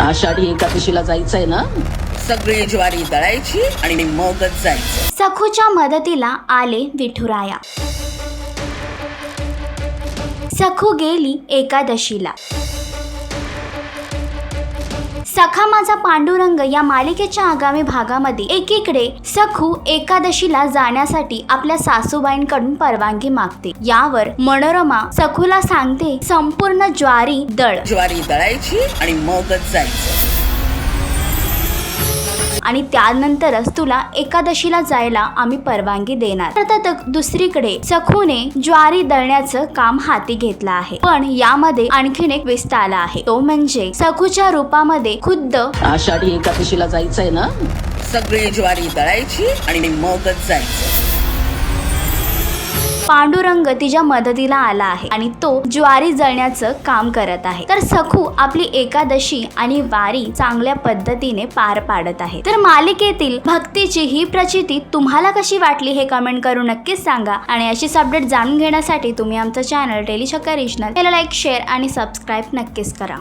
आषाढी एकादशीला जायचंय ना, सगळी ज्वारी दळायची आणि मगच जायचं. सखूच्या मदतीला आले विठुराया. सखू गेली एकादशीला. सखा माझा पांडुरंग या मालिकेच्या आगामी भागामध्ये एकीकडे सखू एकादशीला जाण्यासाठी आपल्या सासूबाईंकडून परवानगी मागते. यावर मनोरमा सखूला सांगते, संपूर्ण ज्वारी दळायची आणि मगच जायचं आणि त्यानंतरच तुला एकादशीला जायला आम्ही परवानगी देणार. तर दुसरीकडे सखूने ज्वारी दळण्याचं काम हाती घेतलं आहे. पण यामध्ये आणखीन एक ट्विस्ट आला आहे. तो म्हणजे सखूच्या रूपामध्ये खुद्द आषाढी एकादशीला जायचंय ना, सगळी ज्वारी दळायची आणि मगच जायचं. पांडुरंग तिच्या मदतीला आला आहे आणि तो ज्वारी जळण्याचं काम करत आहे. तर सखू आपली एकादशी आणि वारी चांगल्या पद्धतीने पार पाडत आहे. तर मालिकेतील भक्तीची ही प्रचिती तुम्हाला कशी वाटली हे कमेंट करून नक्कीच सांगा. आणि अशीच अपडेट जाणून घेण्यासाठी तुम्ही आमचं चॅनल डेली चक्कर रिजनल याला लाईक, शेअर आणि सबस्क्राईब नक्कीच करा.